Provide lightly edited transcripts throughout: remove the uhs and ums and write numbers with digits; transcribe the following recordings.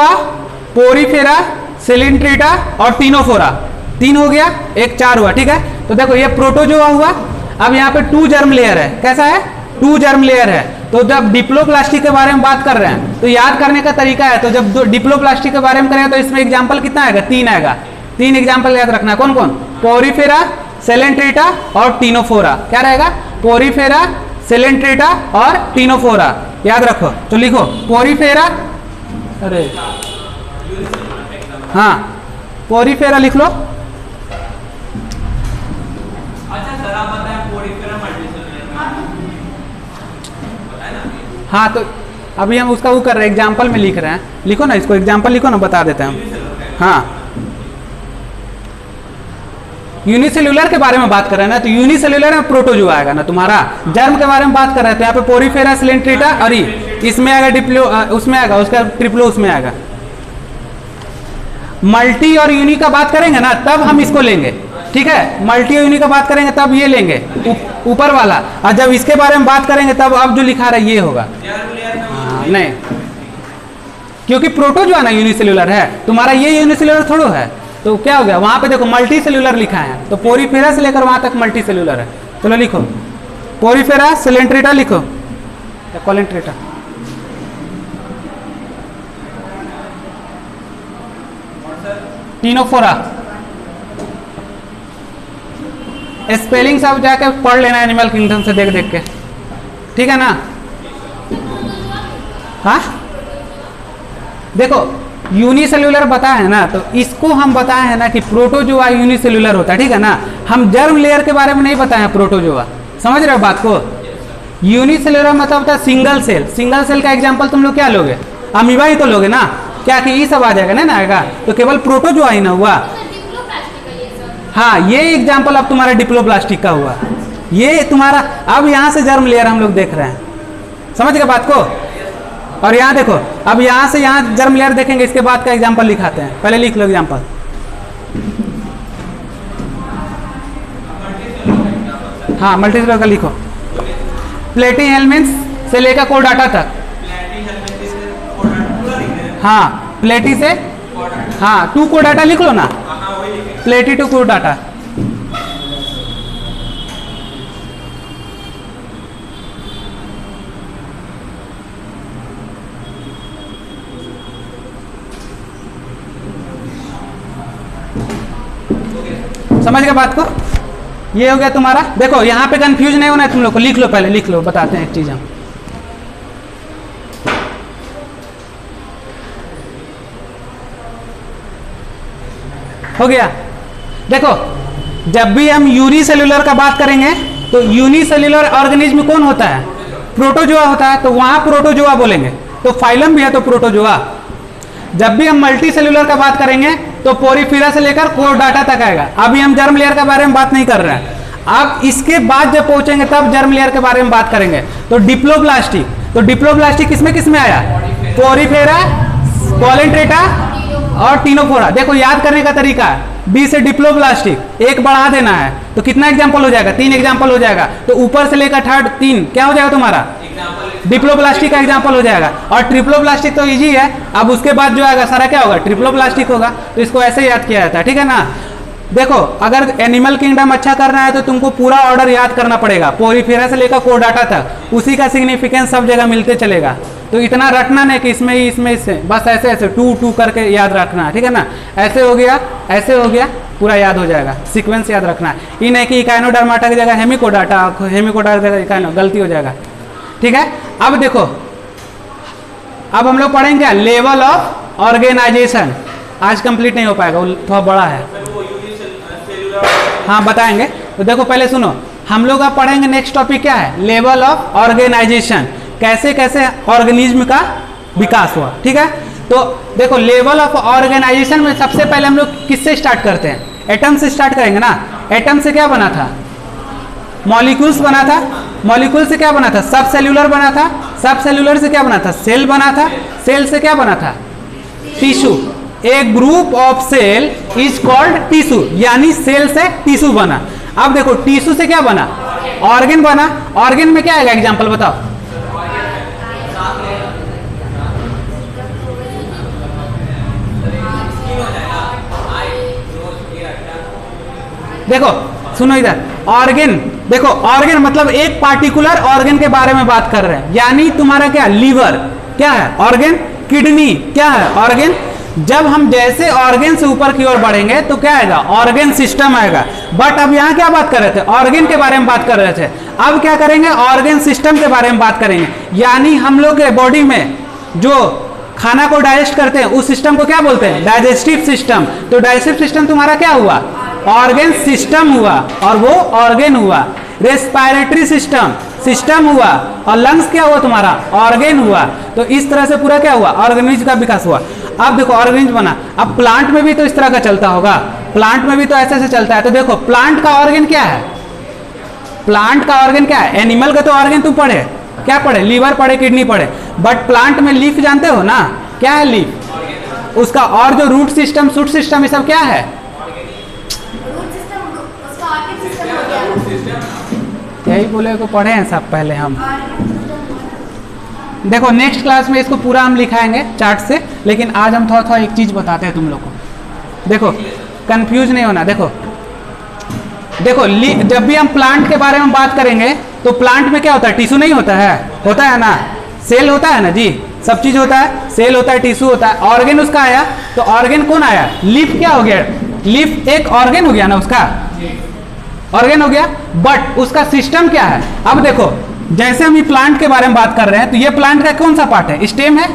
Protozoa, Porifera, Coelenterata और Ctenophora. 3 हो गया, एक 4 हुआ, ठीक है। तो देखो ये प्रोटोजोआ हुआ। अब यहाँ पे 2 जर्म लेयर है, कैसा है, 2 जर्म लेयर है। तो जब डिप्लोप्लास्टी के बारे में बात कर रहे हैं तो याद करने का तरीका है, तो जब डिप्लोप्लास्टी के बारे में करें तो इसमें एग्जाम्पल कितना आएगा, 3 आएगा। 3 एग्जाम्पल याद रखना है, कौन कौन, पोरीफेरा, सिलेंट्रेटा और टीनोफोरा। क्या रहेगा, पोरीफेरा, सिलेंट्रेटा और टीनोफोरा, याद रखो। तो लिखो पोरीफेरा, अरे हाँ पोरीफेरा लिख लो। हाँ तो अभी हम उसका वो कर रहे हैं, एग्जाम्पल में लिख रहे हैं। लिखो ना इसको, एग्जाम्पल लिखो ना, बता देते हैं हम। हाँ यूनिसेल्युलर के बारे में बात कर रहे हैं ना, तो यूनिसेल्युलर में प्रोटोजोआ आएगा ना तुम्हारा। जर्म के बारे में बात कर रहे हैं तो यहाँ पे पोरीफेरा, सिलेंट्रेटा और इसमें आएगा डिप्लो, उसमें आएगा उसका ट्रिप्लो, उसमें आएगा। मल्टी और यूनि का बात करेंगे ना तब हम इसको लेंगे, ठीक है। मल्टी और यूनि का बात करेंगे तब ये लेंगे ऊपर वाला, और जब इसके बारे में बात करेंगे तब अब जो लिखा रहा है ये होगा। नहीं, क्योंकि प्रोटोजोआ ना यूनिसेल्युलर है तुम्हारा, ये यूनिसेल्युलर थोड़ा है। तो क्या हो गया, वहां पे देखो मल्टी सेल्युलर लिखा है, तो पोरीफेरा से लेकर वहां तक मल्टी सेल्युलर है। चलो लिखो पोरीफेरा, सिलेंट्रेटा लिखो या कोलेंट्रेटा। टीनोफोरा, स्पेलिंग सब जाके पढ़ लेना एनिमल किंगडम से देख देख के, ठीक है ना। हाँ देखो यूनिसेल्युलर बताया है ना, तो इसको हम बताए हैं ना कि प्रोटोजोआ यूनिसेल्युलर होता है, ठीक है ना। हम जर्म लेयर के बारे में नहीं बताए हैं प्रोटोजोआ, समझ रहे हो बात को। यूनिसेल्युलर मतलब होता है सिंगल सेल। सिंगल सेल का एग्जांपल तुम लोग क्या लोगे, अमीबा ही तो लोगे ना, क्या कि ये सब आ जाएगा ना आएगा, तो केवल प्रोटोजोआ ही ना हुआ। हाँ ये एग्जाम्पल अब तुम्हारा डिप्लोप्लास्टिक का हुआ, ये तुम्हारा। अब यहाँ से जर्म लेयर हम लोग देख रहे हैं, समझ गए बात को। और यहाँ देखो, अब यहाँ से यहाँ जर्म लेयर देखेंगे, इसके बाद का एग्जांपल लिखाते हैं। पहले लिख लो एग्जांपल। हाँ मल्टीसेलुलर का लिखो, प्लेटी हेलमिन्थ से लेकर कोर्डाटा तक। हाँ प्लेटी से, हाँ टू कोर्डाटा लिख लो ना, प्लेटी टू कोर्डाटा। समझ गए बात को, ये हो गया तुम्हारा। देखो यहाँ पे कंफ्यूज नहीं होना है तुम लोग को, लिख लो पहले, लिख लो, बताते हैं एक चीज हम। हो गया। देखो जब भी हम यूनिसेल्युलर का बात करेंगे तो यूनिसेल्युलर ऑर्गेनिज्म कौन होता है, प्रोटोजोआ होता है, तो वहां प्रोटोजोआ बोलेंगे। तो फाइलम भी है तो प्रोटोजोआ। जब भी हम मल्टी सेल्युलर का बात करेंगे तो पोरीफेरा से लेकर कोर्डाटा तक आएगा। अभी हम जर्म लेयर के बारे में बात नहीं कर रहे हैं, अब इसके बाद जब पहुंचेंगे तब जर्म लेयर के बारे में बात करेंगे। तो डिप्लोप्लास्टिक, तो डिप्लोप्लास्टिक किसमें किसमें आया, पोरीफेरा, कोलेंट्रेटा और टीनोफोरा। देखो याद करने का तरीका है, बी से डिप्लोप्लास्टिक, एक बढ़ा देना है तो कितना एग्जाम्पल हो जाएगा, 3 एग्जाम्पल हो जाएगा। तो ऊपर से लेकर थर्ड 3 क्या हो जाएगा तुम्हारा, डिप्लोप्लास्टिक का एग्जाम्पल हो जाएगा। और ट्रिप्लोप्लास्टिक तो इजी है, अब उसके बाद जो आएगा सारा क्या होगा, ट्रिप्लोप्लास्टिक होगा। तो इसको ऐसे याद किया जाता है, ठीक है ना। देखो अगर एनिमल किंगडम अच्छा करना है तो तुमको पूरा ऑर्डर याद करना पड़ेगा, पोरीफेरा से लेकर कोर्डाटा तक, उसी का सिग्निफिकेंस सब जगह मिलते चलेगा। तो इतना रखना नहीं कि इसमें इसमें इससे, बस ऐसे ऐसे 2 2 करके याद रखना है, ठीक है ना। ऐसे हो गया, ऐसे हो गया, पूरा याद हो जाएगा, सीक्वेंस याद रखना है। ये नहीं कि इकाइनोडर्माटा की जगह हेमिकोडाटा, हेमिकोडाटा की जगह इकाइनो, गलती हो जाएगा, ठीक है। अब देखो, अब हम लोग पढ़ेंगे क्या, लेवल ऑफ ऑर्गेनाइजेशन। आज कंप्लीट नहीं हो पाएगा, थोड़ा बड़ा है, हाँ बताएंगे। तो देखो पहले सुनो, हम लोग अब पढ़ेंगे नेक्स्ट टॉपिक क्या है, लेवल ऑफ ऑर्गेनाइजेशन, कैसे कैसे ऑर्गेनिज्म का विकास हुआ, ठीक है। तो देखो लेवल ऑफ ऑर्गेनाइजेशन में सबसे पहले हम लोग किससे स्टार्ट करते हैं, एटम से स्टार्ट करेंगे ना। एटम से क्या बना था, मॉलिक्यूल्स बना था। मॉलिक्यूल से क्या बना था, सब सेल्यूलर बना था। सब सेल्यूलर से क्या बना था, सेल बना था। सेल से क्या बना था, tissue. A group of cell is called tissue, यानी सेल से टिश्यू बना। अब देखो टिश्यू से क्या बना, ऑर्गन बना। ऑर्गन में क्या आएगा, एग्जांपल बताओ। देखो सुनो इधर, ऑर्गन, देखो ऑर्गन मतलब एक पार्टिकुलर ऑर्गन के बारे में बात कर रहे हैं, यानी तुम्हारा क्या, लीवर क्या है, ऑर्गन, किडनी क्या है, ऑर्गन। जब हम जैसे ऑर्गन से ऊपर की ओर बढ़ेंगे तो क्या आएगा, ऑर्गन सिस्टम आएगा। बट अब यहाँ क्या बात कर रहे थे, ऑर्गन के बारे में बात कर रहे थे। अब क्या करेंगे, ऑर्गन सिस्टम के बारे में बात करेंगे, यानी हम लोग के बॉडी में जो खाना को डाइजेस्ट करते हैं उस सिस्टम को क्या बोलते हैं, डाइजेस्टिव सिस्टम। तो डाइजेस्टिव सिस्टम तुम्हारा क्या हुआ, ऑर्गन सिस्टम हुआ, और वो ऑर्गन हुआ। रेस्पिरेटरी सिस्टम सिस्टम हुआ, और लंग्स क्या हुआ तुम्हारा, ऑर्गन हुआ। तो इस तरह से पूरा क्या हुआ, ऑर्गेनिज्म का विकास हुआ। अब देखो ऑर्गेनिज्म बना, अब प्लांट में भी तो इस तरह का चलता होगा, प्लांट में भी तो ऐसे ऐसे चलता है। तो देखो प्लांट का ऑर्गन क्या है, प्लांट का ऑर्गन क्या है, एनिमल का तो ऑर्गन तुम पढ़े, क्या पढ़े, लीवर पढ़े, किडनी पढ़े, बट प्लांट में लीफ जानते हो ना, क्या है लीफ, उसका, और जो रूट सिस्टम, शूट सिस्टम, ये सब क्या है, यही बोले को पढ़े हैं सब पहले हम। देखो नेक्स्ट क्लास में इसको पूरा हम लिखाएंगे चार्ट से, लेकिन आज हम थोड़ा थोड़ा एक चीज बताते हैं तुम लोग को। देखो कंफ्यूज नहीं होना। देखो देखो जब भी हम प्लांट के बारे में बात करेंगे तो प्लांट में क्या होता है, टिश्यू नहीं होता है, होता है ना, सेल होता है ना जी, सब चीज होता है, सेल होता है, टिश्यू होता है। ऑर्गन उसका आया, तो ऑर्गन कौन आया, लीफ क्या हो गया, लीफ एक ऑर्गन हो गया ना, उसका ऑर्गन हो गया। बट उसका सिस्टम क्या है, अब देखो जैसे हम ये प्लांट के बारे में बात कर रहे हैं, तो ये प्लांट का कौन सा पार्ट है, स्टेम है,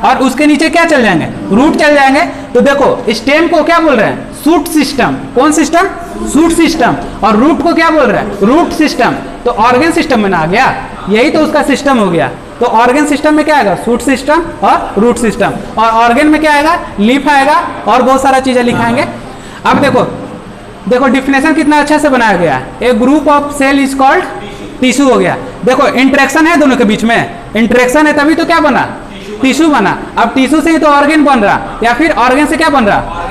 और उसके नीचे क्या चल जाएंगे, रूट चल जाएंगे। तो देखो स्टेम को क्या बोल रहे हैं, शूट सिस्टम, कौन सिस्टम, शूट सिस्टम, और रूट को क्या बोल रहे हैं, रूट सिस्टम। तो ऑर्गन सिस्टम में ना आ गया, यही तो उसका सिस्टम हो गया। तो ऑर्गन सिस्टम में क्या आएगा, शूट सिस्टम और रूट सिस्टम, और ऑर्गन में क्या आएगा, लीफ आएगा, और बहुत सारा चीजें लिखाएंगे। अब देखो देखो डिफिनेशन कितना अच्छा से बनाया गया है, a group of cell is called tissue हो गया। देखो इंटरेक्शन है दोनों के बीच में, इंटरेक्शन है तभी तो क्या बना, टिश्यू बना। अब टिश्यू से ही तो ऑर्गन बन रहा, या फिर ऑर्गन से क्या बन रहा।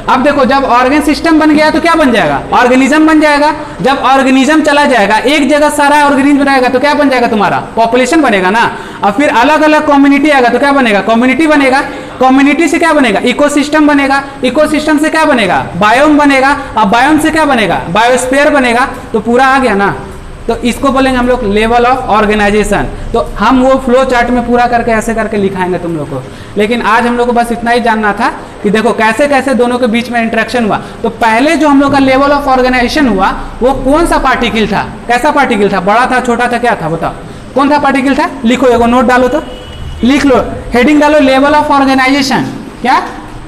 अब देखो जब ऑर्गन सिस्टम बन गया तो क्या बन जाएगा, ऑर्गेनिज्म बन जाएगा। जब ऑर्गेनिज्म चला जाएगा, एक जगह सारा ऑर्गेनिज्म रहेगा तो क्या बन जाएगा, तुम्हारा पॉपुलेशन बनेगा ना। और फिर अलग अलग कम्युनिटी आएगा तो क्या बनेगा, कम्युनिटी बनेगा। कम्युनिटी से क्या बनेगा, इकोसिस्टम बनेगा। इकोसिस्टम से क्या बनेगा, बायोम बनेगा। अब बायोम से क्या बनेगा, बायोस्फीयर बनेगा। तो पूरा आ गया ना। तो इसको बोलेंगे हम लोग लेवल ऑफ ऑर्गेनाइजेशन। तो हम वो फ्लो चार्ट में पूरा करके ऐसे करके लिखाएंगे तुम लोग को। लेकिन आज हम लोग को बस इतना ही जानना था कि देखो कैसे कैसे दोनों के बीच में इंटरेक्शन हुआ। तो पहले जो हम लोग का लेवल ऑफ ऑर्गेनाइजेशन हुआ वो कौन सा पार्टिकल था, कैसा पार्टिकल था, बड़ा था, छोटा था, क्या था, बताओ कौन सा पार्टिकल था। लिखो, एगो नोट डालो, तो लिख लो, हेडिंग डालो, लेवल ऑफ ऑर्गेनाइजेशन। क्या,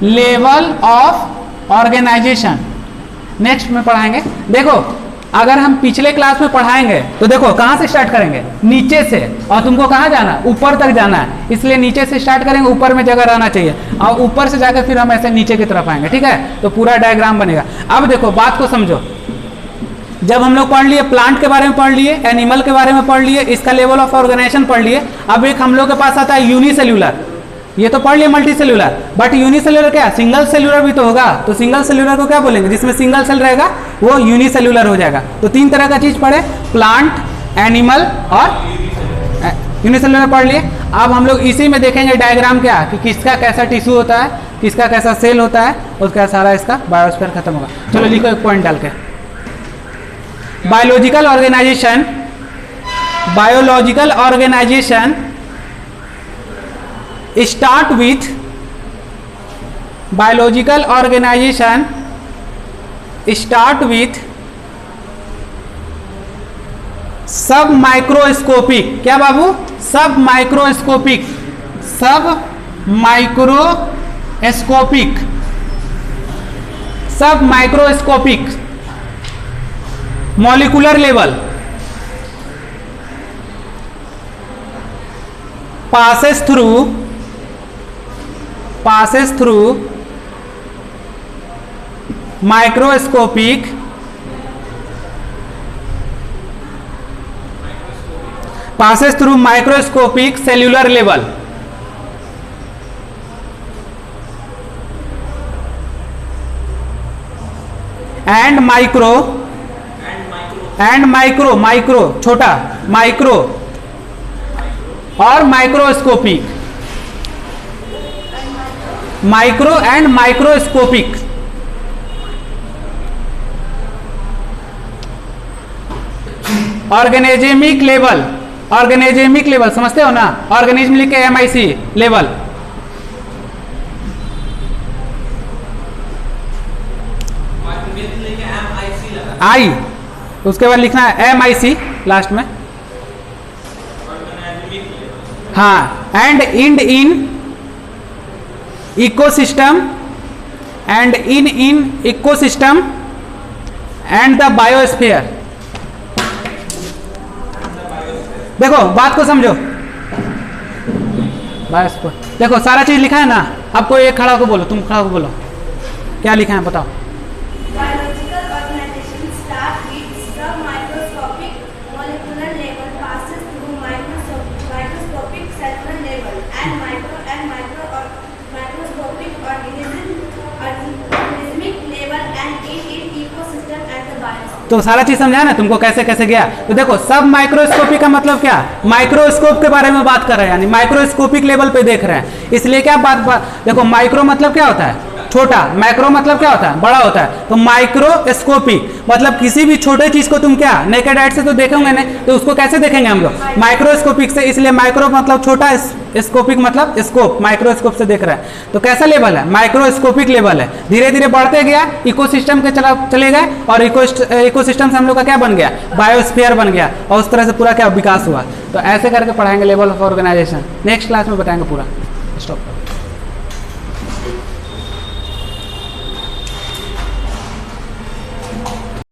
लेवल ऑफ ऑर्गेनाइजेशन। नेक्स्ट में पढ़ाएंगे। देखो अगर हम पिछले क्लास में पढ़ाएंगे तो देखो कहाँ से स्टार्ट करेंगे, नीचे से। और तुमको कहाँ जाना है, ऊपर तक जाना है, इसलिए नीचे से स्टार्ट करेंगे, ऊपर में जगह रहना चाहिए। और ऊपर से जाकर फिर हम ऐसे नीचे की तरफ आएंगे, ठीक है। तो पूरा डायग्राम बनेगा। अब देखो बात को समझो, जब हम लोग पढ़ लिए प्लांट के बारे में, पढ़ लिए एनिमल के बारे में, पढ़ लिए इसका लेवल ऑफ ऑर्गेनाइजेशन पढ़ लिए। अब एक हम लोग के पास आता है यूनिसेल्यूलर, ये तो पढ़ लिया मल्टी सेल्यूलर। बट यूनिसेल्यूलर क्या, सिंगल सेल्यूलर भी तो होगा। तो सिंगल सेल्यूलर को क्या बोलेंगे, जिसमें सिंगल सेल रहेगा वो यूनिसेल्यूलर हो जाएगा। तो तीन तरह का चीज पढ़े, प्लांट, एनिमल और यूनिसेल्यूलर पढ़ लिए। अब हम लोग इसी में देखेंगे डायग्राम क्या, कि किसका कैसा टिश्यू होता है, किसका कैसा सेल होता है, उसका सारा इसका बायोस्फीयर खत्म होगा। चलो लिखो एक पॉइंट डाल के, biological organization, biological organization start with, biological organization start with सब माइक्रोस्कोपिक। क्या बाबू, सब माइक्रोस्कोपिक, सब माइक्रोस्कोपिक, सब microscopic molecular level, passes through microscopic cellular level and micro छोटा, माइक्रो और microscopic, micro and microscopic. Organismic level, organismic level समझते हो ना, ऑर्गेनिज्म लिख के MIC लेवल। आई उसके बाद लिखना है MIC लास्ट में। हाँ, and in ecosystem and in ecosystem and the biosphere. देखो बात को समझो, बायोस्फीयर देखो सारा चीज लिखा है ना। आपको एक खड़ा होकर बोलो, तुम खड़ा होकर बोलो क्या लिखा है बताओ। Biological organization start with sub-microscopic molecular level, passes through microscopic cellular level and microscopic organismic level and in ecosystem and the biosphere। तो सारा चीज समझा ना तुमको कैसे कैसे गया। तो देखो सब माइक्रोस्कोपी का मतलब क्या, माइक्रोस्कोप के बारे में बात कर रहे हैं, यानी माइक्रोस्कोपिक लेवल पे देख रहे हैं। इसलिए क्या बात देखो, माइक्रो मतलब क्या होता है छोटा, मैक्रो मतलब क्या होता है बड़ा होता है। तो माइक्रोस्कोपिक मतलब किसी भी छोटे चीज को तुम क्या नेकेड आइट से तो देखेंगे नहीं, तो उसको कैसे देखेंगे हम लोग माइक्रोस्कोपिक से। इसलिए माइक्रो मतलब छोटा, स्कोपिक मतलब स्कोप, माइक्रोस्कोप से देख रहा है। तो कैसा लेवल है, माइक्रोस्कोपिक लेवल है। धीरे धीरे बढ़ते गया, इकोसिस्टम के चले गए और इकोसिस्टम से हम लोग का क्या बन गया, बायोस्फीयर बन गया, और उस तरह से पूरा क्या विकास हुआ। तो ऐसे करके पढ़ाएंगे level of organisation. Next class में बताएंगे पूरा। स्टॉप।